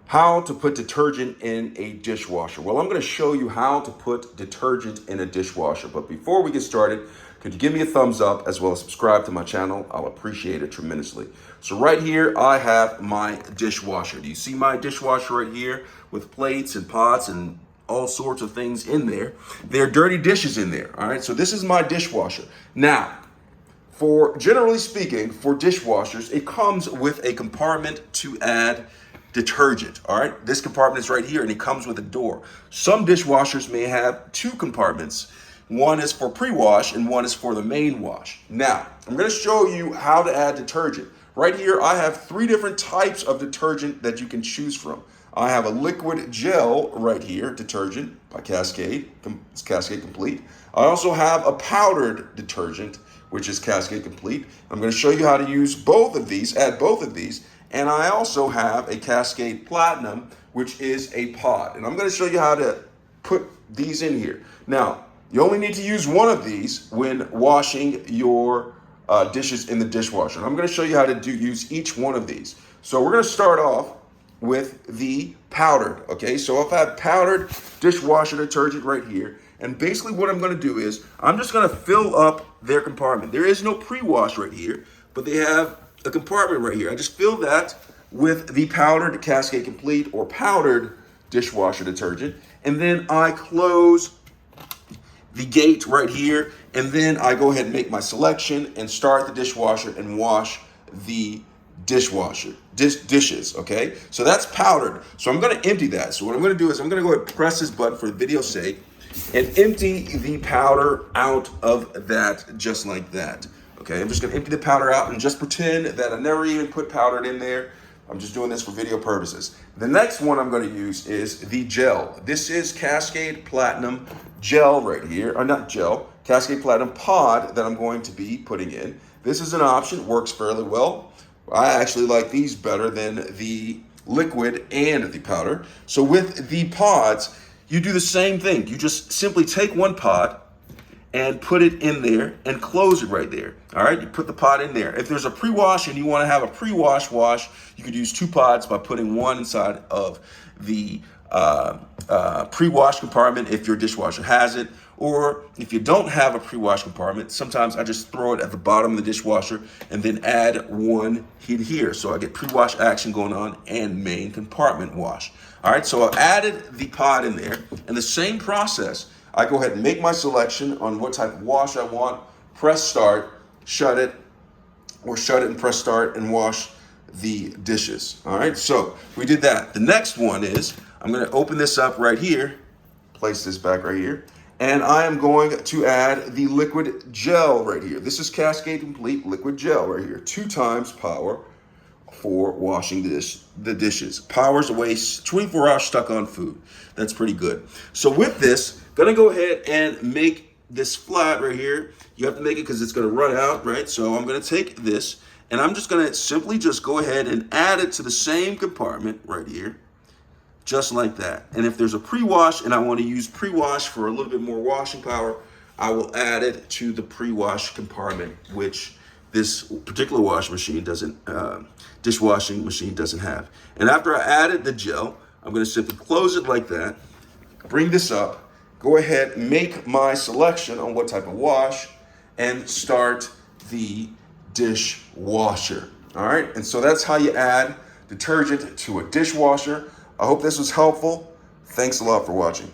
How to put detergent in a dishwasher. Well, I'm going to show you how to put detergent in a dishwasher. But before we get started, could you give me a thumbs up as well as subscribe to my channel? I'll appreciate it tremendously. So right here, I have my dishwasher. Do you see my dishwasher right here with plates and pots and all sorts of things in there? There are dirty dishes in there. All right, so this is my dishwasher. Now, generally speaking, for dishwashers, it comes with a compartment to add detergent. All right, this compartment is right here and it comes with a door. Some dishwashers may have two compartments. One is for pre-wash and one is for the main wash. Now, I'm going to show you how to add detergent. Right here, I have three different types of detergent that you can choose from. I have a liquid gel right here, detergent by Cascade. It's Cascade Complete. I also have a powdered detergent, which is Cascade Complete. I'm going to show you how to use both of these, add both of these. And I also have a Cascade Platinum, which is a pod. And I'm going to show you how to put these in here. Now, you only need to use one of these when washing your dishes in the dishwasher. And I'm going to show you how to use each one of these. So we're going to start off with the powdered, okay? So if I have powdered dishwasher detergent right here, and basically what I'm going to do is I'm just going to fill up their compartment. There is no pre-wash right here, but they have a compartment right here. I just fill that with the powdered Cascade Complete or powdered dishwasher detergent, and then I close the gate right here, and then I go ahead and make my selection and start the dishwasher and wash the dishes, okay? So that's powdered. So I'm going to empty that. So what I'm going to do is I'm going to go ahead and press this button for the video's sake and empty the powder out of that just like that. Okay, I'm just going to empty the powder out and just pretend that I never even put powder in there. I'm just doing this for video purposes. The next one I'm going to use is the gel. This is Cascade Platinum gel right here, or not gel, Cascade Platinum pod that I'm going to be putting in. This is an option, works fairly well. I actually like these better than the liquid and the powder. So with the pods, you do the same thing. You just simply take one pod and put it in there and close it right there. All right, you put the pod in there. If there's a pre-wash and you want to have a pre-wash wash, you could use two pods by putting one inside of the pre-wash compartment if your dishwasher has it. Or if you don't have a pre-wash compartment, sometimes I just throw it at the bottom of the dishwasher and then add one here. So I get pre-wash action going on and main compartment wash. All right, so I added the pod in there, and the same process. I go ahead and make my selection on what type of wash I want, press start, shut it, or shut it and press start and wash the dishes. All right, so we did that. The next one is I'm going to open this up right here, place this back right here, and I am going to add the liquid gel right here. This is Cascade Complete liquid gel right here, 2 times power for washing the dishes. Power's a waste, 24 hours stuck on food. That's pretty good. So with this, gonna go ahead and make this flat right here. You have to make it because it's gonna run out, right? So I'm gonna take this and I'm just gonna simply just go ahead and add it to the same compartment right here, just like that. And if there's a pre-wash and I wanna use pre-wash for a little bit more washing power, I will add it to the pre-wash compartment, which this particular dishwashing machine doesn't have. And after I added the gel, I'm gonna simply close it like that, bring this up, go ahead, make my selection on what type of wash, and start the dishwasher. All right, and so that's how you add detergent to a dishwasher. I hope this was helpful. Thanks a lot for watching.